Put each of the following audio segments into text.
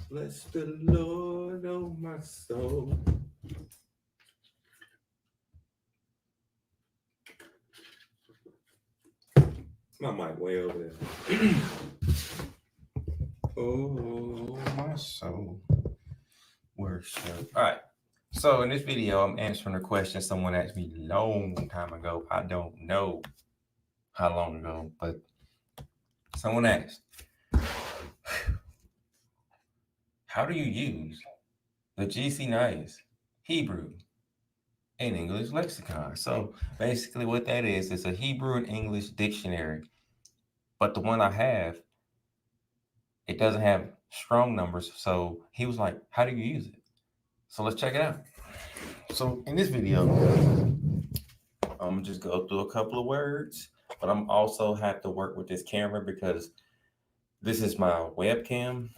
Bless the Lord, oh my soul. My mic way over there. Oh, my soul worship. All right. So in this video, I'm answering a question someone asked me a long time ago. I don't know how long ago, but someone asked, how do you use the Gesenius Hebrew and English lexicon? So basically what that is a Hebrew and English dictionary. But the one I have, it doesn't have strong numbers. So he was like, how do you use it? So let's check it out. So in this video, I'm gonna just go through a couple of words, but I'm also have to work with this camera because this is my webcam,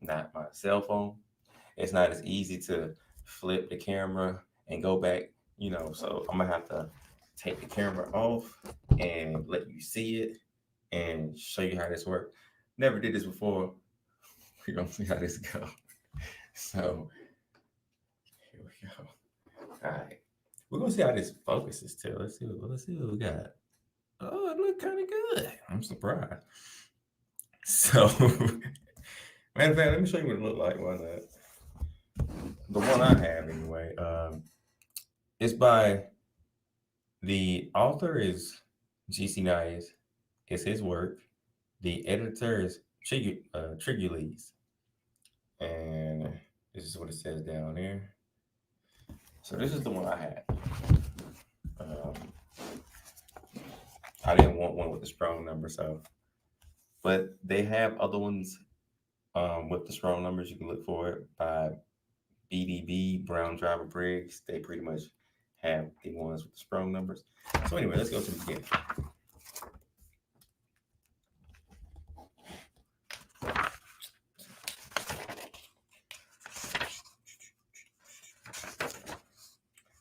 not my cell phone. It's not as easy to flip the camera and go back, so I'm gonna have to take the camera off and let you see it and show you how this works. Never did this before. We're gonna see how this goes. So here we go. All right. We're gonna see how this focuses too. Let's see what we got. Oh, it looked kind of good. I'm surprised. So, matter of fact, let me show you what it looked like. Why not? The one I have anyway. It's by the author is GC Nyes. It's his work. The editor is Trigules. And this is what it says down there. So this is the one I had. Um, I didn't want one with the strong number, so but they have other ones with the strong numbers. You can look for it by BDB, Brown Driver Briggs. They pretty much have the ones with the strong numbers. So anyway, let's go to the beginning.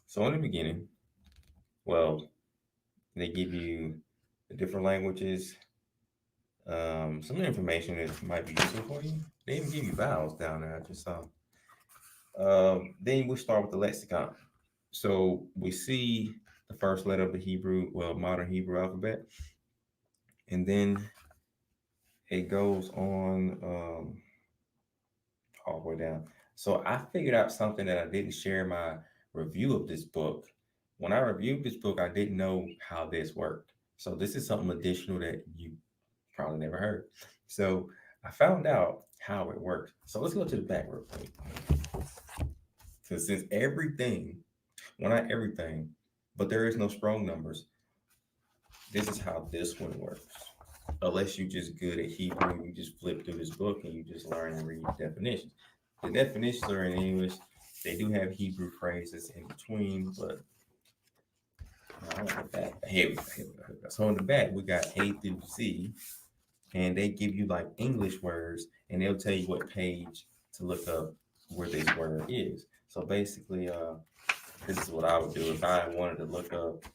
So in the beginning, well, they give you the different languages, some information that might be useful for you. They even give you vowels down there. I just saw. Then we start with the lexicon. So we see the first letter of the Hebrew, well, modern Hebrew alphabet, and then it goes on all the way down. So I figured out something that I didn't share in my review of this book. When I reviewed this book, I didn't know how this worked. So this is something additional that you probably never heard. So I found out how it works. So let's go to the back real quick. So since everything, well, not everything, but there is no strong numbers, this is how this one works. Unless you're just good at Hebrew, you just flip through this book and you just learn and read definitions. The definitions are in English. They do have Hebrew phrases in between, but here we go. So in the back, we got A through Z, and they give you like English words, and they'll tell you what page to look up where this word is. So basically, this is what I would do if I wanted to look up,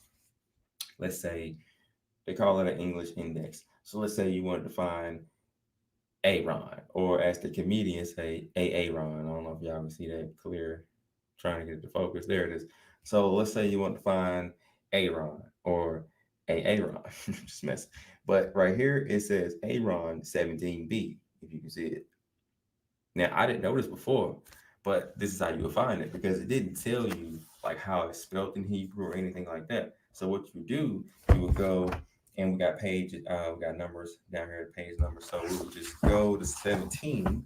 let's say, they call it an English index. So let's say you wanted to find Aaron, or as the comedians say, Aaron. I don't know if y'all can see that clear. Trying to get it to focus. There it is. So let's say you want to find Aaron or Aaron. Just mess. But right here it says Aaron 17b. If you can see it. Now I didn't notice before, but this is how you would find it because it didn't tell you like how it's spelled in Hebrew or anything like that. So what you do, you would go and we got pages, we got numbers down here, page numbers. So we would just go to 17,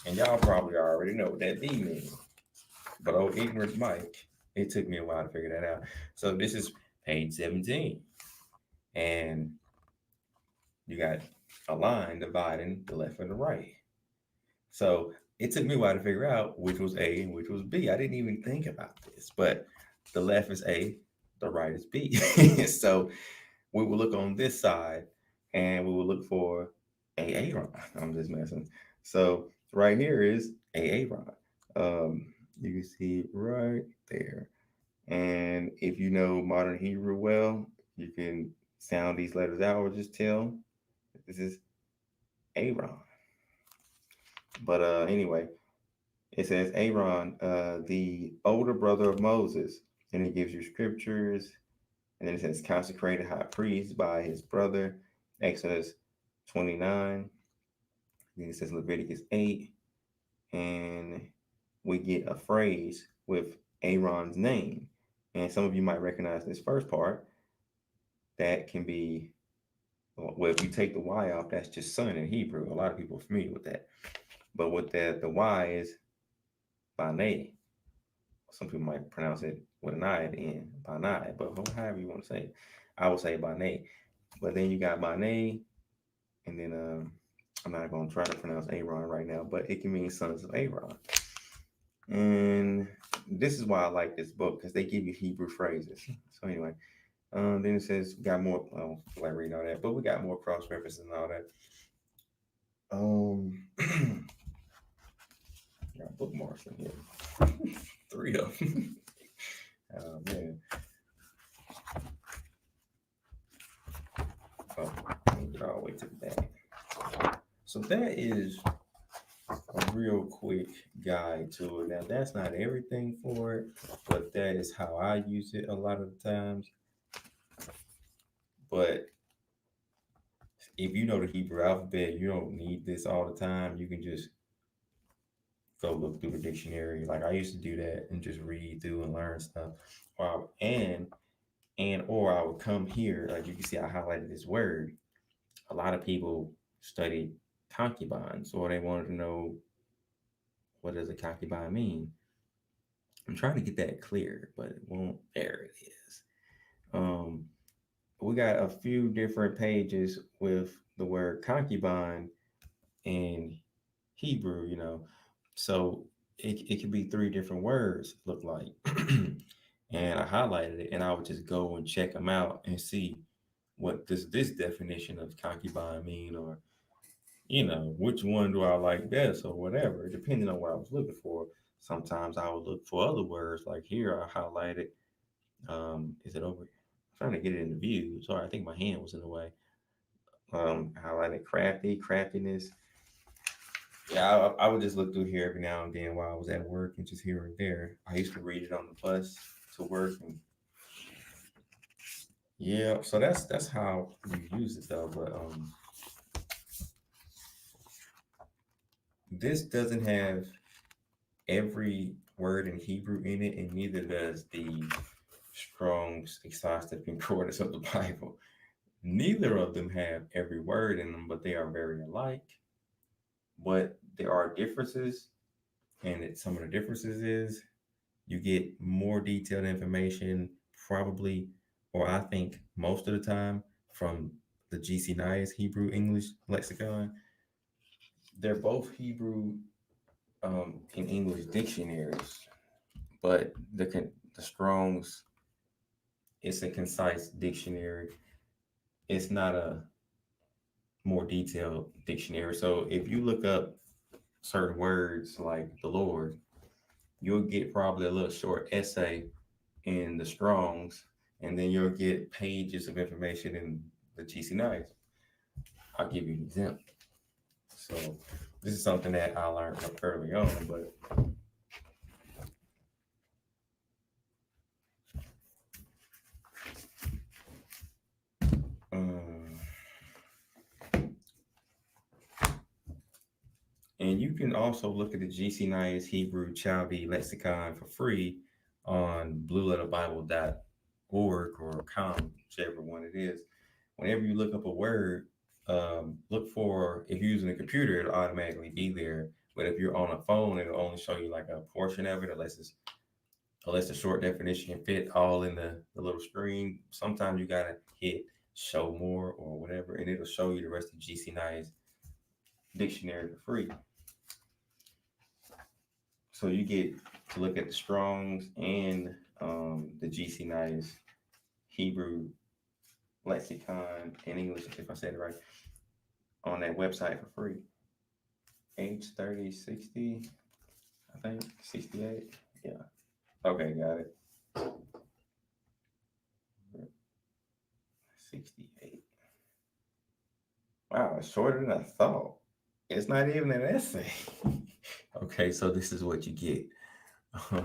and y'all probably already know what that B means. But old ignorant Mike, it took me a while to figure that out. So this is page 17, and you got a line dividing the left and the right. So it took me a while to figure out which was A and which was B. I didn't even think about this, but the left is A, the right is B. So we will look on this side and we will look for Aaron. I'm just messing. So right here is Aaron. You can see right there. And if you know modern Hebrew well, you can sound these letters out or just tell this is Aaron. But anyway, it says Aaron, the older brother of Moses, and it gives you scriptures, and then it says consecrated high priest by his brother, Exodus 29. Then it says Leviticus 8, and we get a phrase with Aaron's name. And some of you might recognize this first part. That can be, well, if you take the Y off, that's just son in Hebrew. A lot of people are familiar with that. But what the Y is Bane. Some people might pronounce it with an I at the end, Bane, but however you want to say it. I would say Bane. But then you got Bane, and then I'm not going to try to pronounce Aaron right now, but it can mean sons of Aaron. And this is why I like this book, because they give you Hebrew phrases. So anyway, then it says we got more. Well, I like reading all that, but we got more cross references and all that. Got bookmarks in here. 3 of them. Oh man. Oh, let me get all the way to the back. So that is a real quick guide to it. Now that's not everything for it, but that is how I use it a lot of the times. But if you know the Hebrew alphabet, you don't need this all the time. You can just go look through the dictionary. Like I used to do that and just read through and learn stuff. Or I would come here, like you can see I highlighted this word. A lot of people studied concubines, or they wanted to know, what does a concubine mean? I'm trying to get that clear, but it won't. There it is. Um, we got a few different pages with the word concubine in Hebrew, So it could be 3 different words, look like. And I highlighted it, and I would just go and check them out and see what does this definition of concubine mean, or which one do I like best, or whatever, depending on what I was looking for. Sometimes I would look for other words, like here I highlighted. Is it over? I'm trying to get it in the view. Sorry, I think my hand was in the way. Highlighted crafty, craftiness. Yeah, I would just look through here every now and then while I was at work, and just here and there. I used to read it on the bus to work, and yeah, so that's how you use it though. But this doesn't have every word in Hebrew in it, and neither does the Strong's Exhaustive Concordance of the Bible. Neither of them have every word in them, but they are very alike. But there are differences, and some of the differences is you get more detailed information, probably, or I think most of the time, from the GC Hebrew English Lexicon. They're both Hebrew in English dictionaries, but the Strong's, it's a concise dictionary. It's not a more detailed dictionary. So if you look up certain words like the Lord, you'll get probably a little short essay in the Strong's, and then you'll get pages of information in the GC9. I'll give you an example. So this is something that I learned early on, but um, and you can also look at the GC9's Hebrew Chaldee Lexicon for free on blueletterbible.org or com, whichever one it is. Whenever you look up a word, look for, if you're using a computer, it'll automatically be there. But if you're on a phone, it'll only show you like a portion of it, unless the short definition can fit all in the little screen. Sometimes you gotta hit show more or whatever, and it'll show you the rest of GC9's dictionary for free. So you get to look at the Strongs and the GC9's Hebrew lexicon in English, if I said it right, on that website for free. H3060, I think, 68. Yeah. Okay, got it. 68. Wow, it's shorter than I thought. It's not even an essay. Okay, so this is what you get. I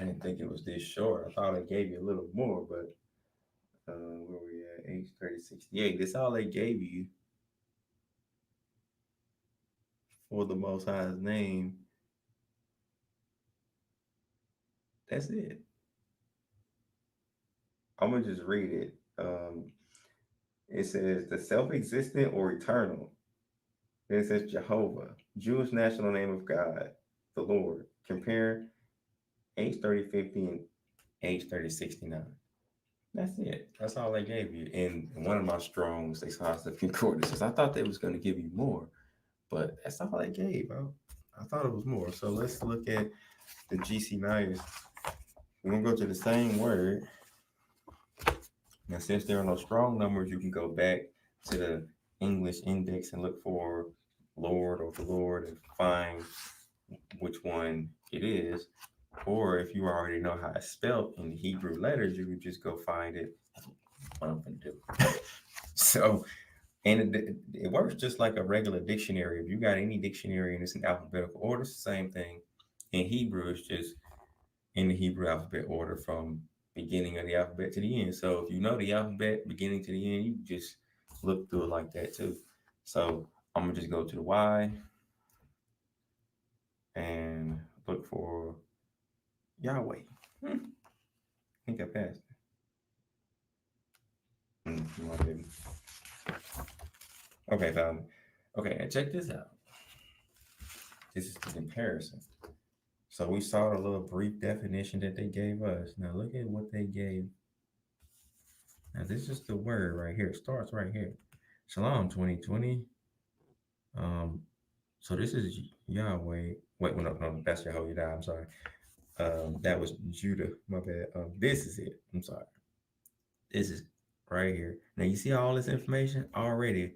didn't think it was this short. I thought I gave you a little more, but where we at? Age 30, 68. That's all they gave you for the Most High's name. That's it. I'm gonna just read it. It says the self-existent or eternal. Then it says Jehovah, Jewish national name of God, the Lord. Compare age 30, 50, and age 30, 69. That's it. That's all they gave you. And one of my strongs, they saw the concordances. I thought they was going to give you more, but that's all they gave, bro. I thought it was more. So let's look at the GC9s. We're going to go to the same word. Now, since there are no strong numbers, you can go back to the English index and look for Lord or the Lord and find which one it is. Or if you already know how it's spelled in the Hebrew letters, you could just go find it. That's what I'm going to do. So, and it works just like a regular dictionary. If you got any dictionary and it's in alphabetical order, it's the same thing. In Hebrew, it's just in the Hebrew alphabet order from beginning of the alphabet to the end. So if you know the alphabet beginning to the end, you just look through it like that too. So I'm gonna just go to the Y and look for Yahweh. I think I passed it. No, I didn't. Okay, found it. Okay, and check this out. This is the comparison. So we saw the little brief definition that they gave us. Now look at what they gave. Now this is the word right here. It starts right here. Shalom 2020. So this is Yahweh. Wait, no, that's Jehovah. I'm sorry. That was Judah. My bad. This is it. I'm sorry. This is right here. Now you see all this information already,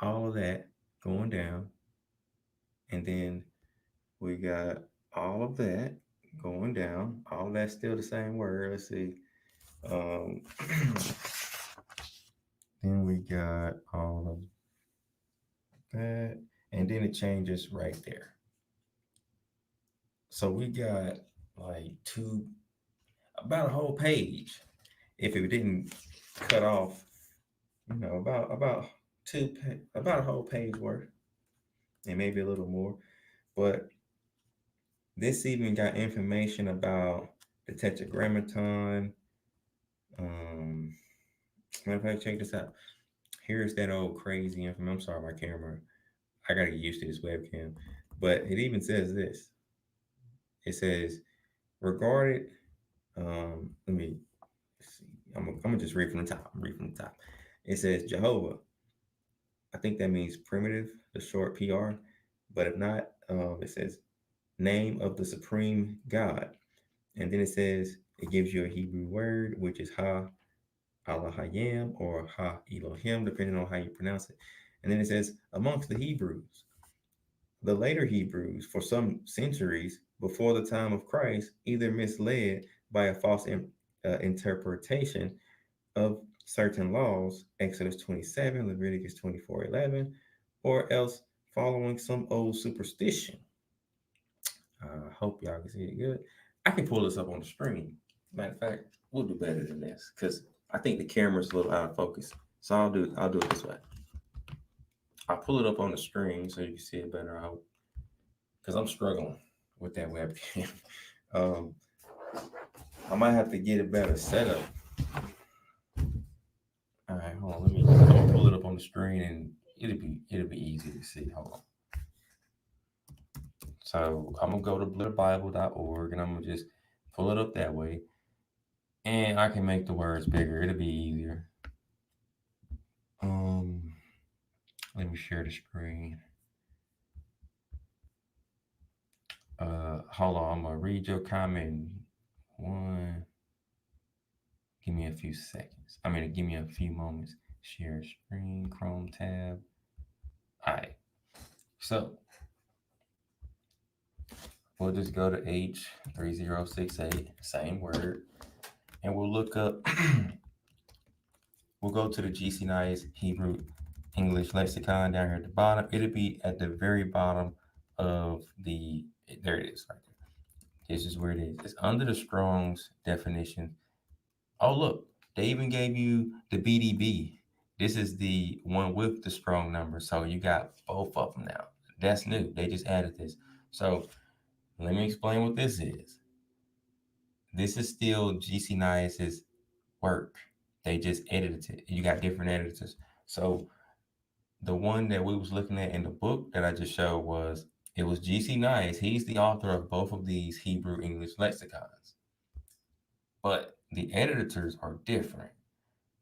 all of that going down, and then we got all of that going down. All of that's still the same word. Let's see. Um, then we got all of that, and then it changes right there. So we got like about a whole page. If it didn't cut off, about a whole page worth, and maybe a little more. But this even got information about the Tetragrammaton. Matter of fact, check this out. Here's that old crazy information. I'm sorry, my camera. I gotta get used to this webcam. But it even says this. It says regarded. Let me see. I'm gonna just read from the top. Read from the top. It says Jehovah. I think that means primitive, the short PR. But if not, it says name of the supreme God. And then it says, it gives you a Hebrew word, which is Ha Elohim or Ha Elohim, depending on how you pronounce it. And then it says, amongst the Hebrews, the later Hebrews, for some centuries before the time of Christ, either misled by a false interpretation of certain laws, Exodus 27, Leviticus 24:11, or else following some old superstition. I hope y'all can see it good. I can pull this up on the screen. Matter of fact, we'll do better than this because I think the camera's a little out of focus. So I'll do it this way. I'll pull it up on the screen so you can see it better. I hope because I'm struggling with that webcam. um, I might have to get a better setup. All right, hold on. I'm gonna pull it up on the screen and it'll be easy to see. Hold on. So I'm gonna go to blurbible.org and I'm gonna just pull it up that way. And I can make the words bigger. It'll be easier. Let me share the screen. Hold on, I'm gonna read your comment. Give me a few seconds. Give me a few moments. Share screen, Chrome tab. All right. So we'll just go to H3068, same word, and we'll look up. We'll go to the GC9's Hebrew English Lexicon down here at the bottom. It'll be at the very bottom of the. There it is, right there. This is where it is. It's under the Strong's definition. Oh, look, they even gave you the BDB. This is the one with the strong number. So you got both of them now. That's new. They just added this. So let me explain what this is. This is still GC Nias's work. They just edited it. You got different editors. So the one that we was looking at in the book that I just showed was it was GC Nias. He's the author of both of these Hebrew English lexicons. But the editors are different.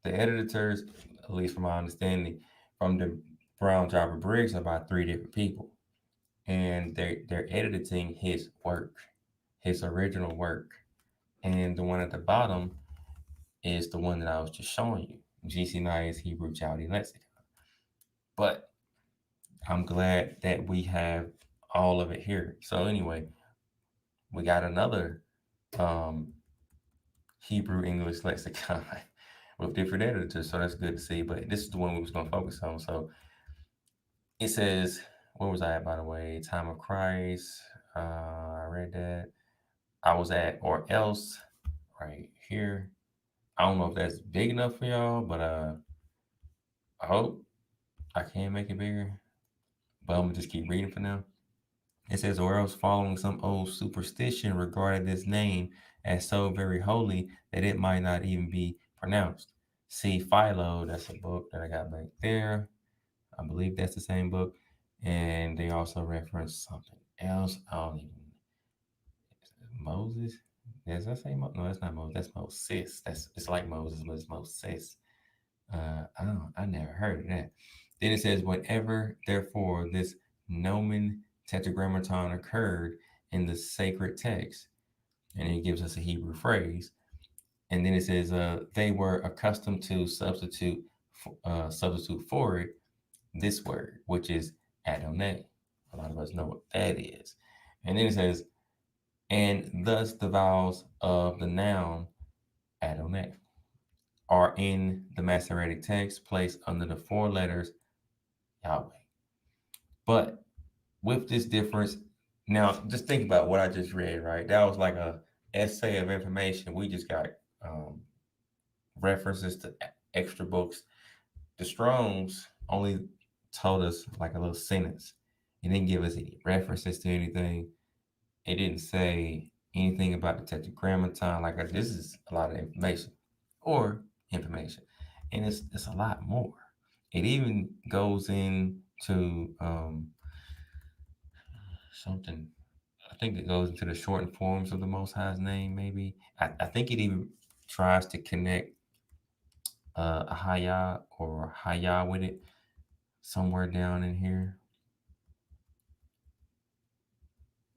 The editors, at least from my understanding, from the Brown Jobber Briggs, are about three different people, and they're editing his work, his original work, and the one at the bottom is the one that I was just showing you, GC Nias Hebrew Chaldee Lexicon. But I'm glad that we have all of it here. So anyway, we got another um, Hebrew English lexicon with different editors, so that's good to see. But this is the one we was gonna focus on. So it says, where was I at, by the way? Time of Christ. I read that. I was at or else right here. I don't know if that's big enough for y'all, but I hope I can make it bigger. But I'm gonna just keep reading for now. It says, or else following some old superstition regarded this name as so very holy that it might not even be pronounced. See Philo, that's a book that I got back there. I believe that's the same book. And they also reference something else. I don't even. Moses? Does that say No, that's not Moses. That's Moses. That's it's like Moses, but it's Moses. I don't. I never heard of that. Then it says, whenever therefore this nomen tetragrammaton occurred in the sacred text, and it gives us a Hebrew phrase, and then it says, they were accustomed to substitute for it this word, which is Adonai. A lot of us know what that is. And then it says, and thus the vowels of the noun Adonai are in the Masoretic text placed under the four letters Yahweh. But with this difference, now just think about what I just read, right? That was like a essay of information. We just got um, references to extra books. The Strongs only told us like a little sentence. It didn't give us any references to anything. It didn't say anything about the tetragrammaton. Like this is a lot of information, or information, and it's a lot more. It even goes into something. I think it goes into the shortened forms of the Most High's name. Maybe I think it even tries to connect a Haya or Haya with it somewhere down in here.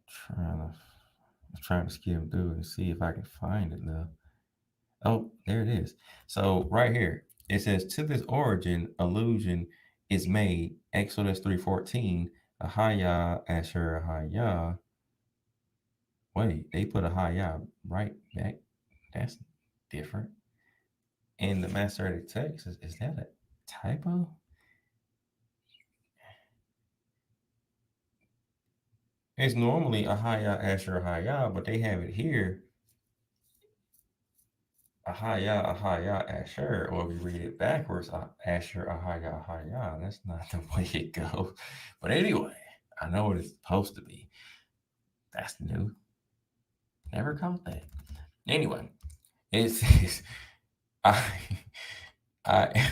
Trying to trying to skim through and see if I can find it though. Oh, there it is. So right here, it says to this origin allusion is made. Exodus 3:14. Ahaya Asher Ahaya. Wait, they put Ahaya right back. That's different. In the Masoretic text, is that a typo? It's normally Ahaya Asher Ahaya, but they have it here Ahaya, Ahaya, Asher, or we read it backwards, Asher, Ahaya, Ahaya. That's not the way it goes. But anyway, I know what it's supposed to be. That's new. Never caught that. Anyway, it says, I, I,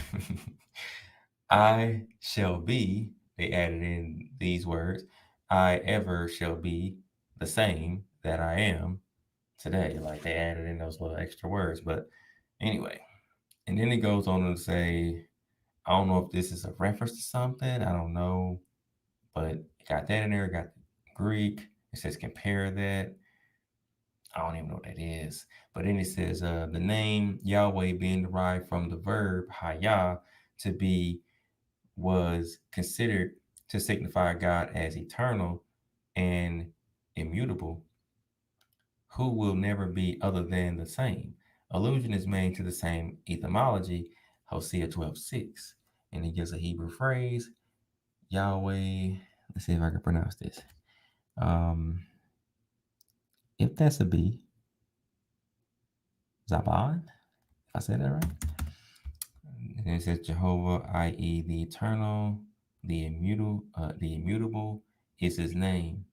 I shall be, they added in these words, I ever shall be the same that I am today. Like they added in those little extra words. But anyway, and then it goes on to say, I don't know if this is a reference to something. I don't know, but it got that in there. It got Greek. It says compare that. I don't even know what that is. But then it says the name Yahweh being derived from the verb Hayah to be was considered to signify God as eternal and immutable, who will never be other than the same. Allusion is made to the same etymology, Hosea 12:6. and it gives a Hebrew phrase, Yahweh. Let's see if I can pronounce this. Um, if that's a B, Zaban, if I said that right. And it says Jehovah, i.e., the eternal, the immutable is his name.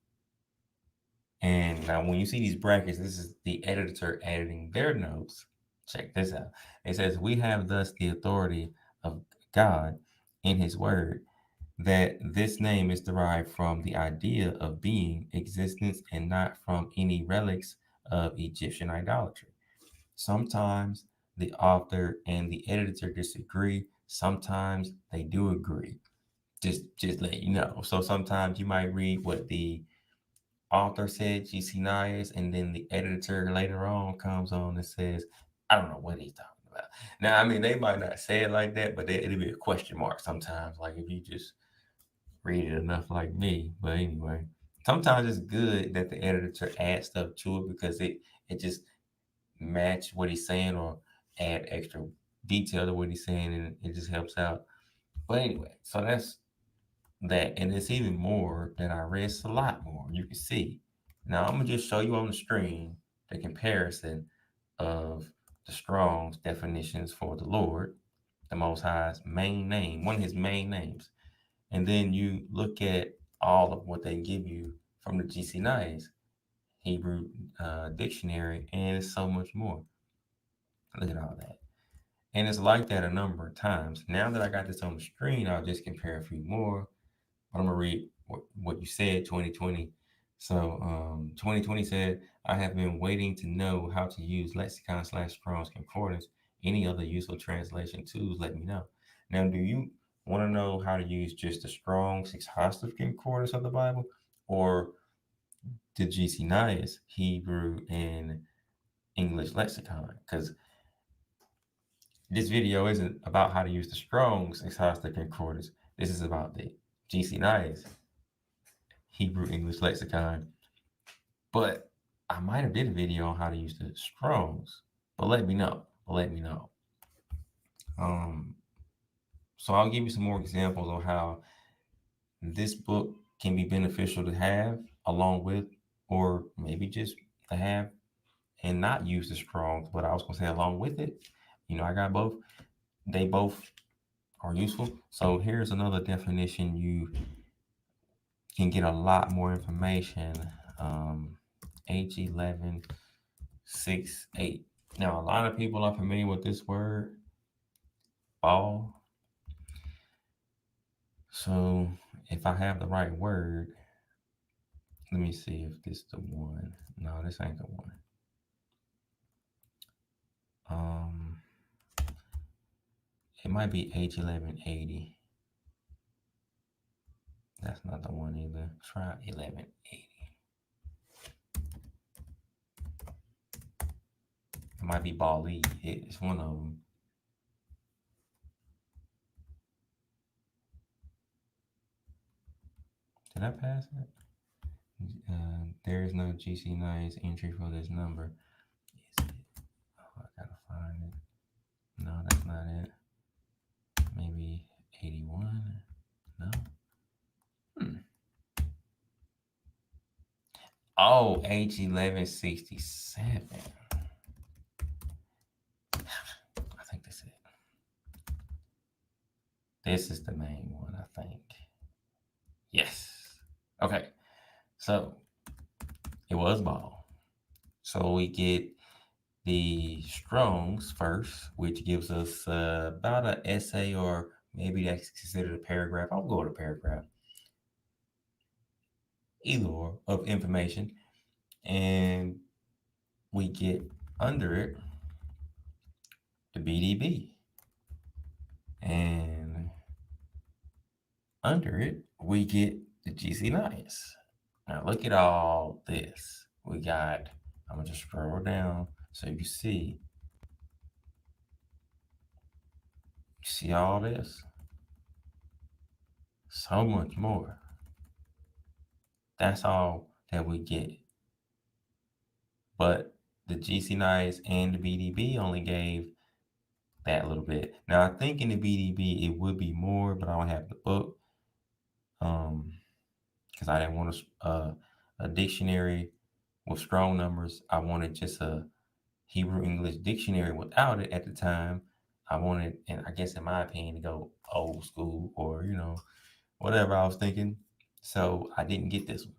And now, when you see these brackets, this is the editor editing their notes. Check this out. It says, "We have thus the authority of God in His Word that this name is derived from the idea of being, existence, and not from any relics of Egyptian idolatry." Sometimes the author and the editor disagree. Sometimes they do agree. Just let you know. So sometimes you might read what the author said, Gesenius, and then the editor later on comes on and says, I don't know what he's talking about. Now, I mean, they might not say it like that, but it'll be a question mark sometimes. Like if you just read it enough like me. But anyway, sometimes it's good that the editor adds stuff to it because it just match what he's saying or add extra detail to what he's saying, and it just helps out. But anyway, so that's that, and it's even more that I read. It's a lot more. You can see. Now I'm gonna just show you on the screen the comparison of the Strong's definitions for the Lord, the Most High's main name, one of His main names, and then you look at all of what they give you from the GC9's Hebrew dictionary, and it's so much more. Look at all that. And it's like that a number of times. Now that I got this on the screen, I'll just compare a few more. But I'm gonna read what you said, 2020. So 2020 said, I have been waiting to know how to use Lexicon slash Strong's Concordance. Any other useful translation tools, let me know. Now, do you want to know how to use just the Strong's exhaustive concordance of the Bible or the GC9's Hebrew and English lexicon? Because this video isn't about how to use the Strong's exhaustive concordance. This is about the GC9's Hebrew English lexicon. But I might have did a video on how to use the Strong's. But let me know. Let me know. Um, so I'll give you some more examples on how this book can be beneficial to have along with, or maybe just to have and not use the Strong's. But I was gonna say along with it. You know, I got both. They both are useful. So here's another definition. You can get a lot more information. H1168. Now, a lot of people are familiar with this word, Baal. So if I have the right word, let me see if this is the one. No, this ain't the one. Um, it might be H1180. That's not the one either. Try 1180. It might be Bali. It's one of them. Did I pass it? There is no GC9's entry for this number. Is it? Oh, I gotta find it. No, that's not it. Maybe 81. No. Oh, H1167. I think that's it. This is the main one, I think. Yes. Okay. So it was Baal. So we get the Strongs first, which gives us about an essay, or maybe that's considered a paragraph. I'll go to paragraph. Either or of information. And we get under it the BDB. And under it, we get the GC9s. Now look at all this. We got, I'm gonna just scroll down so you can see. You see all this? So much more. That's all that we get. But the GC9s and the BDB only gave that a little bit. Now I think in the BDB it would be more, but I don't have the book. Um, because I didn't want a dictionary with strong numbers. I wanted just a Hebrew English dictionary without it at the time. I wanted, and I guess in my opinion, to go old school or whatever I was thinking. So I didn't get this one.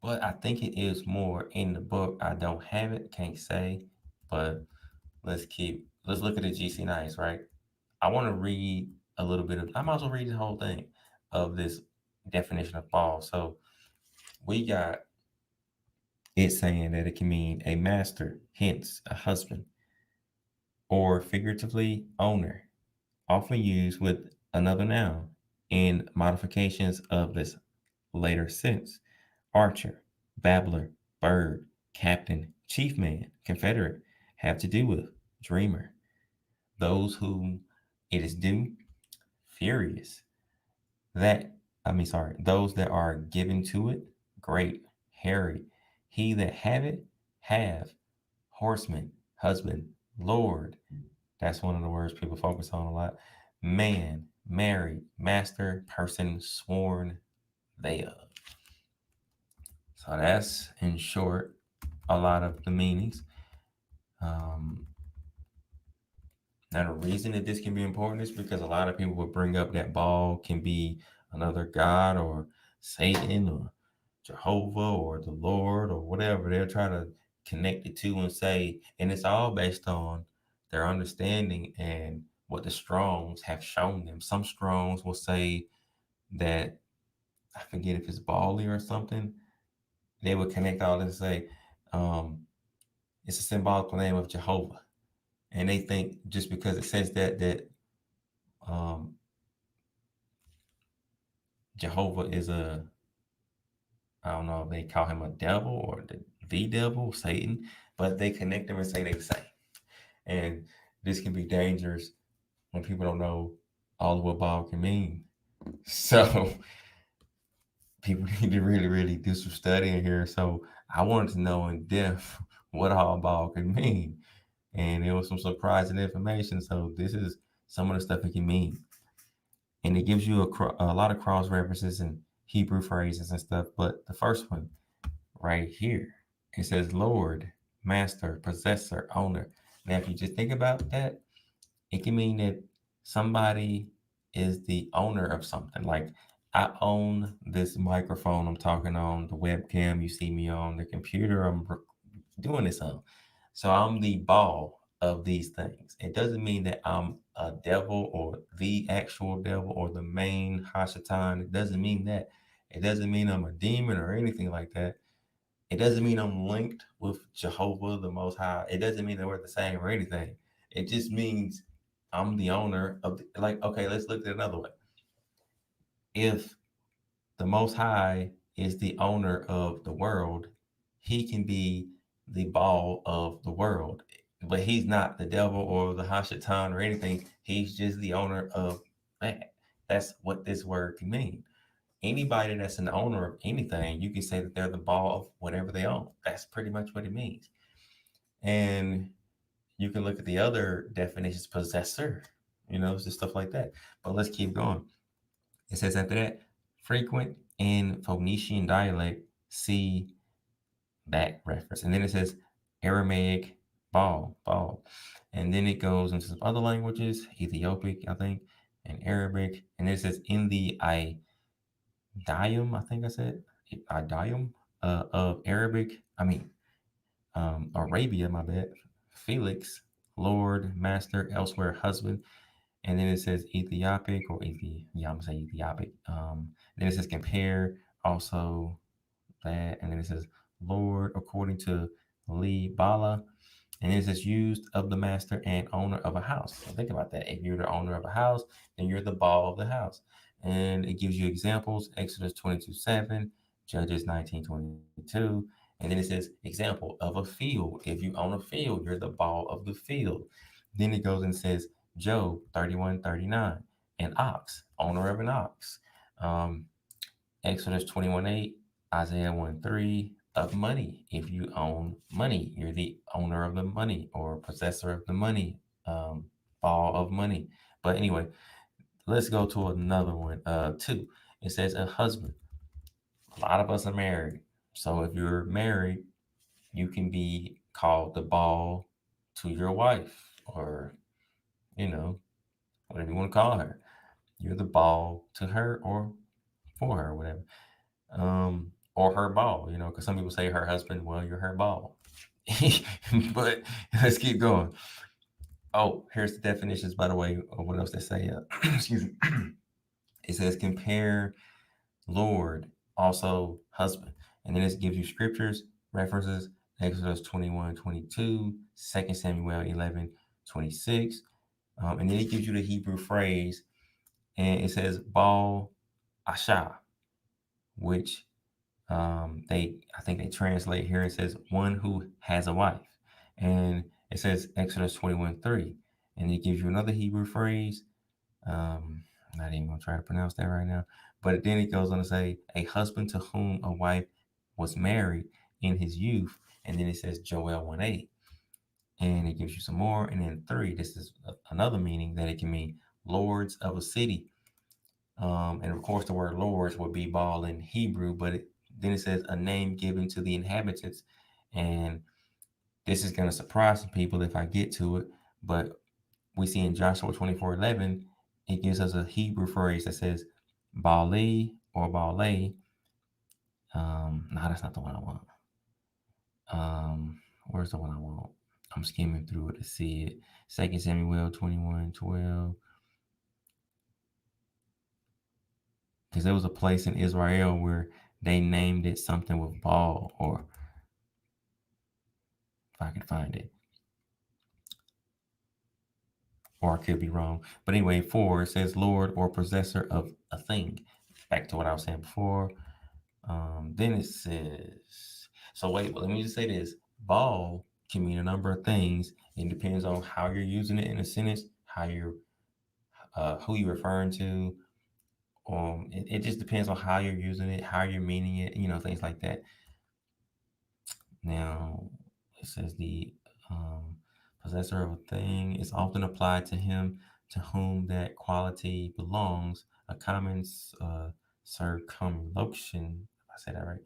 But I think it is more in the book. I don't have it, can't say, but let's look at the GC Nice, right? I want to read a little bit of I might as well read the whole thing of this definition of Baal. So we got it saying that it can mean a master, hence a husband, or figuratively owner, often used with another noun in modifications of this later sense. Archer, babbler, bird, captain, chief man, confederate, have to do with, dreamer, those whom it is due, furious, that, those that are given to it, great, hairy, he that have it, have, horseman, husband, lord, that's one of the words people focus on a lot, man, married, master, person, sworn, they of. So that's in short a lot of the meanings. Um, Now, the reason that this can be important is because a lot of people will bring up that Baal can be another God or Satan or Jehovah or the Lord or whatever. They'll try to connect the two and say, and it's all based on their understanding and what the Strongs have shown them. Some Strongs will say that, I forget if it's Bali or something, they would connect all this and say, um, it's a symbolical name of Jehovah. And they think just because it says that um, Jehovah is I don't know if they call him a devil or the devil, Satan, but they connect them and say they the same. And this can be dangerous when people don't know all of what Baal can mean. So people need to really, really do some studying here. So I wanted to know in depth what all Baal can mean. And it was some surprising information. So this is some of the stuff it can mean. And it gives you a lot of cross references and Hebrew phrases and stuff. But the first one right here, it says Lord, Master, Possessor, Owner. Now, if you just think about that, it can mean that somebody is the owner of something. Like I own this microphone I'm talking on, the webcam you see me on, the computer doing this on. So I'm the ball of these things. It doesn't mean that I'm a devil or the actual devil or the main Hashatan. It doesn't mean that. It doesn't mean I'm a demon or anything like that. It doesn't mean I'm linked with Jehovah, the Most High. It doesn't mean that we're the same or anything. It just means I'm the owner of, like, okay, let's look at it another way. If the Most High is the owner of the world, he can be the ball of the world. But he's not the devil or the Hashatan or anything. He's just the owner of that. That's what this word can mean. Anybody that's an owner of anything, you can say that they're the ball of whatever they own. That's pretty much what it means. And you can look at the other definitions, possessor, just stuff like that. But let's keep going. It says after that, frequent in Phoenician dialect, see that reference. And then it says Aramaic, ball. And then it goes into some other languages, Ethiopic, I think, and Arabic. And it says in the idiom, I think I said, idiom of Arabic, Arabia, my bad, Felix, Lord, Master, elsewhere, husband. And then it says Ethiopic or yeah, I'm gonna say Ethiopic. Then it says compare also that, and then it says Lord according to Lee Bala, and then it says used of the master and owner of a house. So think about that. If you're the owner of a house, then you're the ball of the house. And it gives you examples, Exodus 22:7, Judges 19:22. And then it says example of a field. If you own a field, you're the ball of the field. Then it goes and says Job 31:39, an ox, owner of an ox. Um, Exodus 21:8, Isaiah 1:3, of money. If you own money, you're the owner of the money or possessor of the money, ball of money. But anyway, let's go to another one. Two. It says a husband. A lot of us are married. So if you're married, you can be called the ball to your wife, or, you know, whatever you want to call her. You're the ball to her or for her, whatever. Or her ball, because some people say her husband, well, you're her ball. But let's keep going. Oh, here's the definitions, by the way, of what else they say. Excuse me. It says compare Lord, also husband. And then it gives you scriptures, references, Exodus 21:22, 2 Samuel 11:26. And then it gives you the Hebrew phrase, and it says Baal Asha, which I think they translate here. It says one who has a wife. And it says Exodus 21:3. And it gives you another Hebrew phrase. I'm not even gonna try to pronounce that right now. But then it goes on to say a husband to whom a wife was married in his youth. And then it says Joel 1:8. And it gives you some more. And then three, this is another meaning that it can mean lords of a city. And of course, the word lords would be Baal in Hebrew, but then it says a name given to the inhabitants. And this is going to surprise some people if I get to it, but we see in Joshua 24:11, it gives us a Hebrew phrase that says Baali or Baale. No, that's not the one I want. Where's the one I want? I'm skimming through it to see it. 2 Samuel 21:12. Because there was a place in Israel where they named it something with Baal, or if I can find it, or I could be wrong. But anyway, 4, it says Lord or possessor of a thing. Back to what I was saying before. Then it says, so wait, but let me just say this. Baal can mean a number of things. It depends on how you're using it in a sentence, how you're, who you're referring to. It just depends on how you're using it, how you're meaning it, things like that. Now, it says the um, possessor of a thing is often applied to him to whom that quality belongs. A common circumlocution, if I say that right,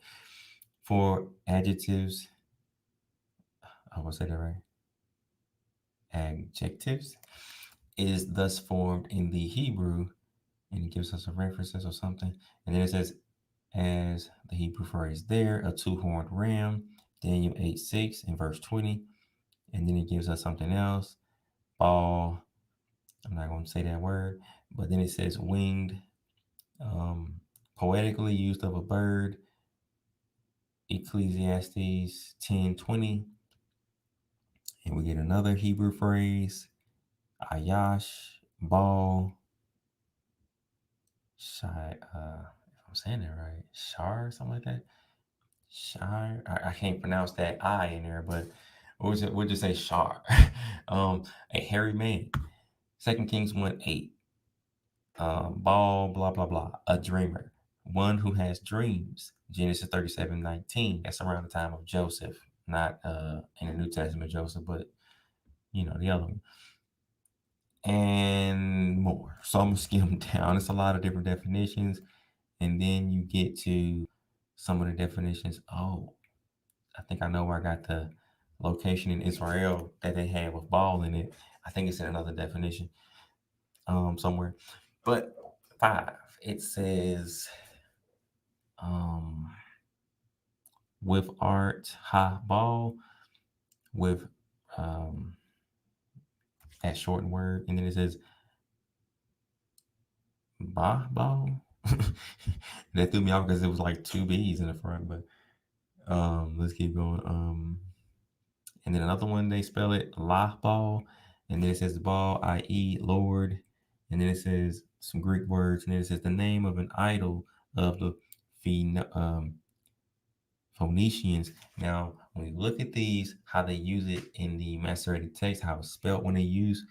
for adjectives. I will say that right. Adjectives is thus formed in the Hebrew, and it gives us some references or something. And then it says, as the Hebrew phrase there, a two-horned ram, Daniel 8:6 in verse 20. And then it gives us something else, ball. I'm not going to say that word, but then it says winged, poetically used of a bird, Ecclesiastes 10:20. And we get another Hebrew phrase, ayash, ball, shy, if I'm saying that right, shar, something like that. Shar, I can't pronounce that I in there, but we'll just say shar. A hairy man. 2 Kings 1:8. Baal, blah, blah, blah. A dreamer. One who has dreams. Genesis 37:19. That's around the time of Joseph. Not in the New Testament Joseph, but the other one. And more. So I'm gonna skim down. It's a lot of different definitions. And then you get to some of the definitions. Oh, I think I know where I got the location in Israel that they had with Baal in it. I think it's in another definition somewhere. But 5, it says um with art ha ball, with um that shortened word, and then it says ba ball. That threw me off because it was like two B's in the front, but let's keep going. And then another one they spell it la ball, and then it says ball, i.e. Lord, and then it says some Greek words, and then it says the name of an idol of the Phoenicians. Now, when you look at these, how they use it in the Masoretic text, how it's spelled when they use,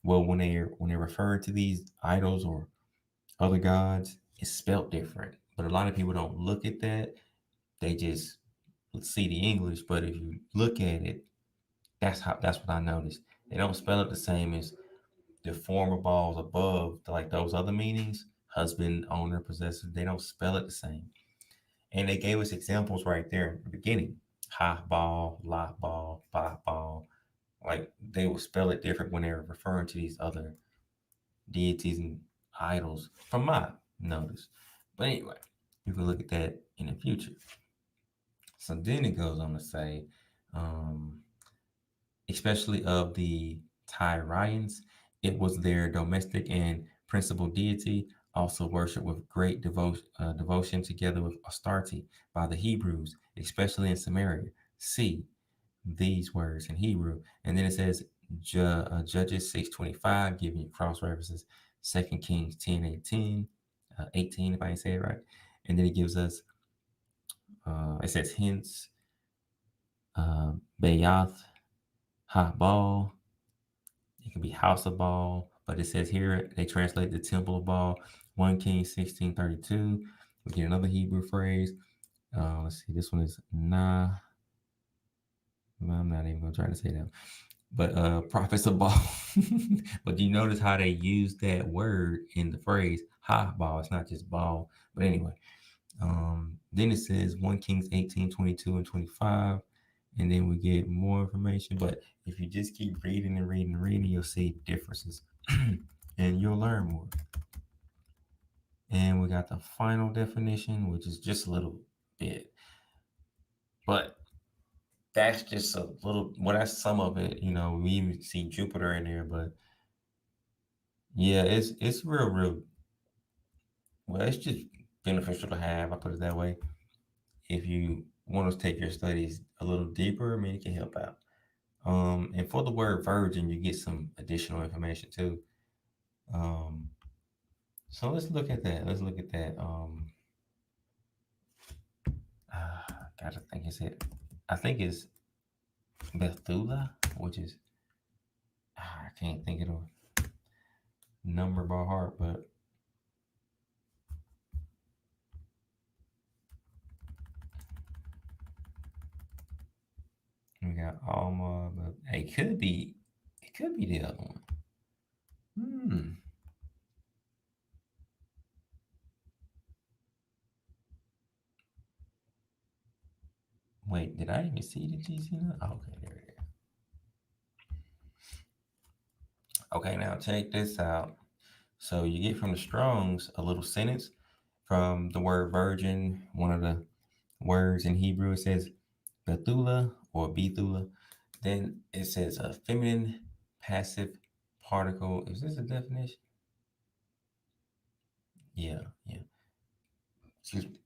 well, when they refer to these idols or other gods, it's spelled different. But a lot of people don't look at that. They just see the English, but if you look at it, that's what I noticed. They don't spell it the same as the former balls above, like those other meanings, husband, owner, possessor. They don't spell it the same. And they gave us examples right there in the beginning. Ha ball, lot ball, ba ball. Like they will spell it different when they're referring to these other deities and idols from my notice. But anyway, you can look at that in the future. So then it goes on to say, um, especially of the Tyrians, it was their domestic and principal deity, also worshipped with great devotion together with austerity by the Hebrews, especially in Samaria. See these words in Hebrew. And then it says Judges 6:25, giving you cross references, 2 Kings 10:18, 18, if I ain't say it right. And then it gives us, it says, hence, Bayath, Ha Baal. It can be House of Baal, but it says here they translate the Temple of Baal, 1 Kings 16:32. We get another Hebrew phrase. Let's see, this one is Nah. I'm not even gonna try to say that. But prophets of Baal. But you notice how they use that word in the phrase Ha Baal. It's not just Baal. But anyway, then it says 1 Kings 18:22 and 25. And then we get more information. But if you just keep reading and reading and reading, you'll see differences and you'll learn more. And we got the final definition, which is just a little bit. But that's just a little, well, that's some of it. You know, we even see Jupiter in there, but yeah, it's real. Well, it's just beneficial to have. I put it that way. If you want to take your studies a little deeper, I mean, it can help out. And for the word virgin, you get some additional information too. Um, so let's look at that. Let's look at that. Gotta think it's it. I think it's Bethula, which is I can't think of the number by heart, but we got Alma. But it could be the other one. Hmm. Wait, did I even see the GC? Oh, okay, there it is. Okay, now check this out. So you get from the Strongs a little sentence from the word virgin. One of the words in Hebrew it says Bethula or Bethula. Then it says a feminine passive particle. Is this a definition? Yeah, yeah. Excuse me.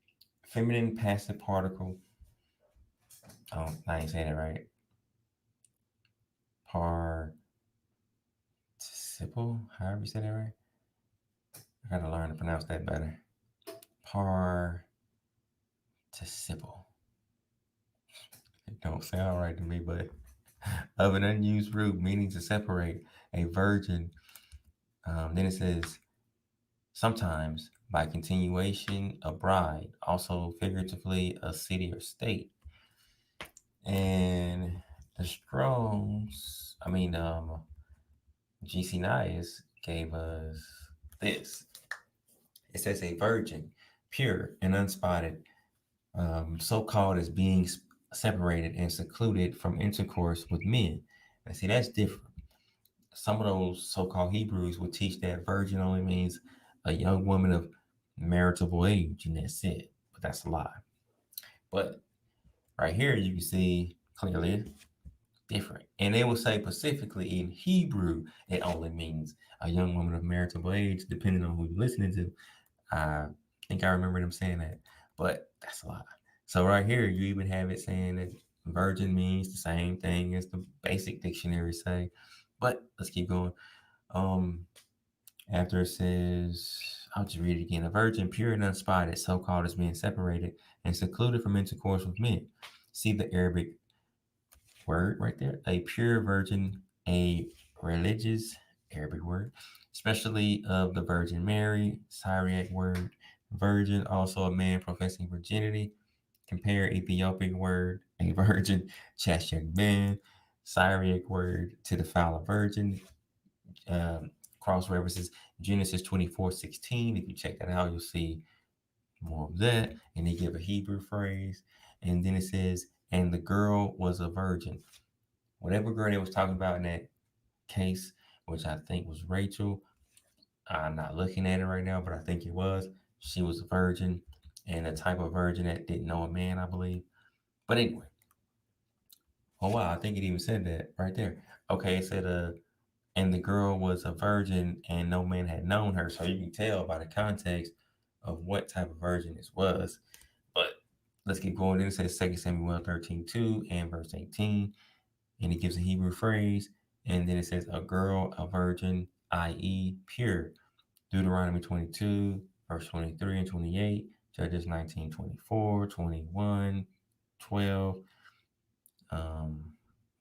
Feminine passive particle. Oh, I ain't saying it right. Participle. However you say that right. I gotta learn to pronounce that better. Participle. It don't sound right to me, but of an unused root meaning to separate a virgin. Then it says sometimes by continuation a bride, also figuratively a city or state. And the Strongs, GC gave us this. It says a virgin, pure and unspotted, so called as being separated and secluded from intercourse with men. And see, that's different. Some of those so called Hebrews would teach that virgin only means a young woman of marriageable age, and that's it. But that's a lie. But right here, you can see clearly different. And they will say specifically in Hebrew, it only means a young woman of marriageable age, depending on who you're listening to. I think I remember them saying that, but that's a lie. So right here, you even have it saying that virgin means the same thing as the basic dictionary say. But let's keep going. Um, After it says, I'll just read it again. A virgin, pure and unspotted, so called as being separated and secluded from intercourse with men. See the Arabic word right there. A pure virgin, a religious Arabic word, especially of the Virgin Mary, Syriac word. Virgin, also a man professing virginity. Compare Ethiopic word, a virgin, Cheshire Ben, Syriac word to defile a virgin. Cross references Genesis 24:16. If you check that out, you'll see more of that. And they give a Hebrew phrase. And then it says, and the girl was a virgin. Whatever girl they was talking about in that case, which I think was Rachel. I'm not looking at it right now, but I think it was. She was a virgin and a type of virgin that didn't know a man, I believe. But anyway, oh wow, I think it even said that right there. Okay, it said and the girl was a virgin and no man had known her. So you can tell by the context of what type of virgin this was. But let's keep going. Then it says 2 Samuel 13:2 and verse 18. And it gives a Hebrew phrase. And then it says a girl, a virgin, i.e., pure. Deuteronomy 22, verse 23 and 28. Judges 19:24, 21, 12.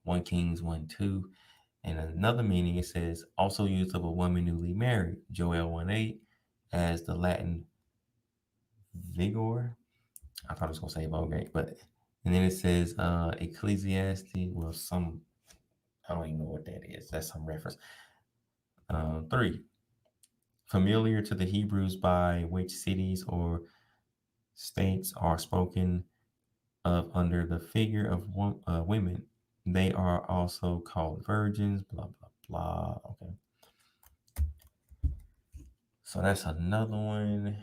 1 Kings 1:2. And another meaning, it says, also used of a woman newly married, Joel 1:8, as the Latin vigor. I thought I was going to say vulgate, but, and then it says Ecclesiastes, well, I don't even know what that is. That's some reference. 3, familiar to the Hebrews by which cities or states are spoken of under the figure of women. They are also called virgins, blah, blah, blah. Okay. So that's another one.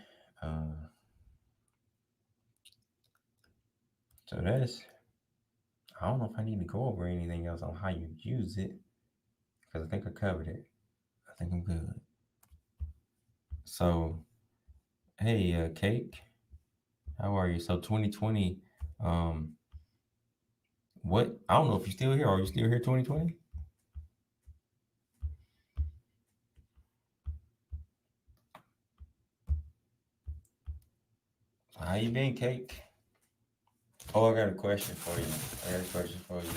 So that's, I don't know if I need to go over anything else on how you use it because I think I covered it. I think I'm good. So, hey, Cake, how are you? So 2020, um, what, I don't know if you're still here. Are you still here 2020? How you been, Cake? Oh, I got a question for you. I got a question for you.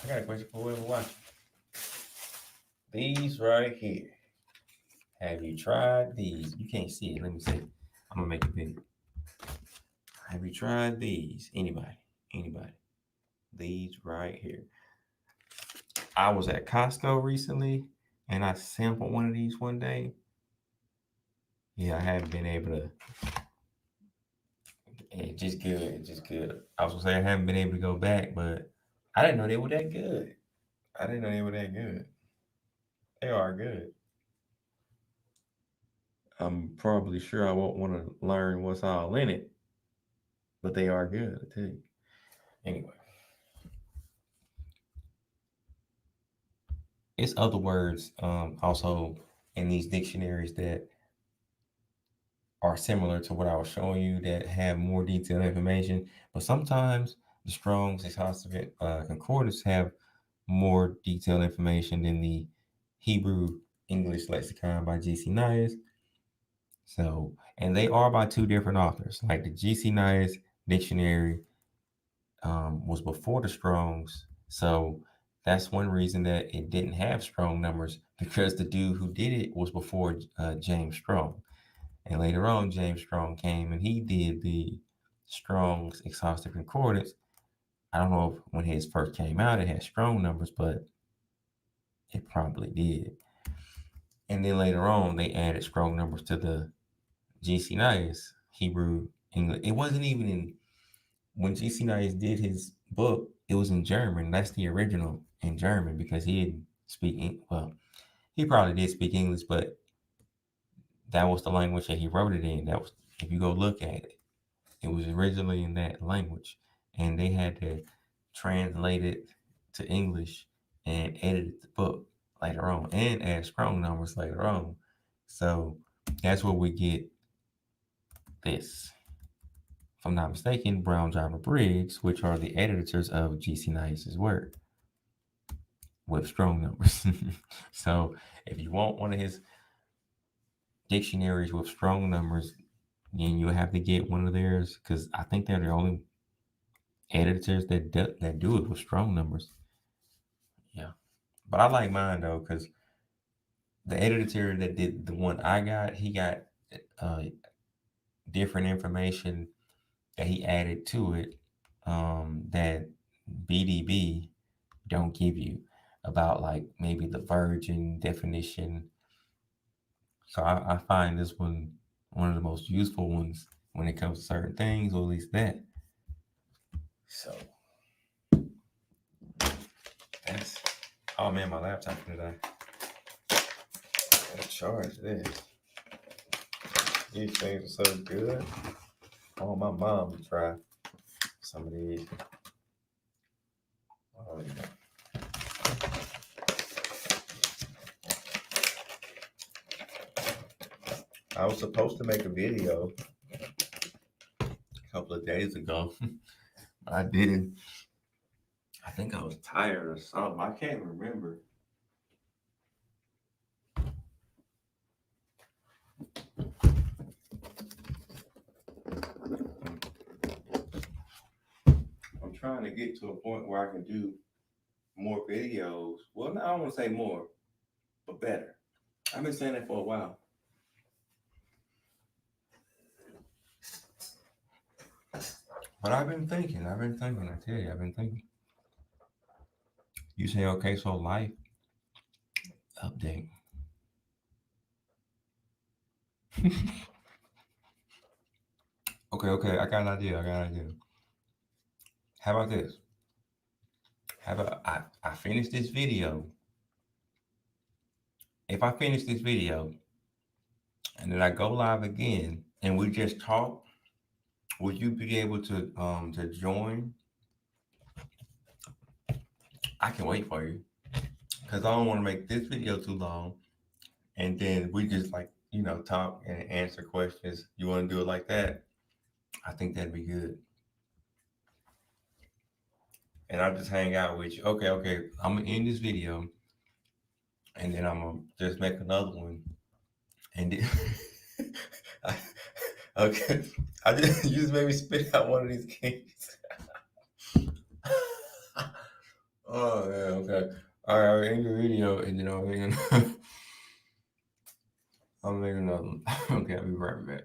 I got a question for whoever watching. These right here. Have you tried these? You can't see it. Let me see. I'm gonna make it bigger. Have you tried these? Anybody? Anybody? These right here. I was at Costco recently and I sampled one of these one day. Yeah, I haven't been able to. It's just good. It's just good. I was gonna say I haven't been able to go back, but I didn't know they were that good. I didn't know they were that good. They are good. I'm probably sure I won't want to learn what's all in it, but they are good, I tell you. Anyway, it's other words also in these dictionaries that are similar to what I was showing you that have more detailed information, but sometimes the Strong's exhaustive concordance have more detailed information than the Hebrew English lexicon by Gesenius. So, and they are by two different authors. Like the Gesenius dictionary was before the Strong's, so that's one reason that it didn't have strong numbers because the dude who did it was before James Strong. And later on, James Strong came and he did the Strong's exhaustive concordance. I don't know if when his first came out, it had strong numbers, but it probably did. And then later on, they added strong numbers to the GC Hebrew English. It wasn't even in when GC did his book. It was in German. That's the original in German because he didn't speak. Well, he probably did speak English, but that was the language that he wrote it in. That was if you go look at it. It was originally in that language, and they had to translate it to English and edit the book later on and add strong numbers later on. So that's where we get this. If I'm not mistaken, Brown Driver Briggs, which are the editors of GC Nice's work with strong numbers. So if you want one of his dictionaries with strong numbers, then you'll have to get one of theirs because I think they're the only editors that do it with strong numbers. Yeah, but I like mine though because the editor that did the one I got, he got uh, different information that he added to it, that BDB don't give you, about like maybe the virgin definition. So I find this one of the most useful ones when it comes to certain things, or at least that. So that's, oh man, my laptop today. Gotta charge this. These things are so good. Oh, my mom would try some of these. Oh, yeah. I was supposed to make a video a couple of days ago, but I didn't. I think I was tired or something. I can't remember. I'm trying to get to a point where I can do more videos. Well, no, I don't want to say more, but better. I've been saying that for a while. But I've been thinking, I tell you, I've been thinking. You say, okay, so life update. Okay, I got an idea. How about this? How about I finish this video? If I finish this video and then I go live again and we just talk, would you be able to join? I can wait for you because I don't want to make this video too long, and then we just like talk and answer questions. You want to do it like that? I think that'd be good. And I'll just hang out with you. Okay. I'm gonna end this video, and then I'm gonna just make another one, and then okay. I just you just made me spit out one of these cakes. Oh yeah, okay. All right, I'll end the video, and then I'll make another one. Okay, I'll be right back.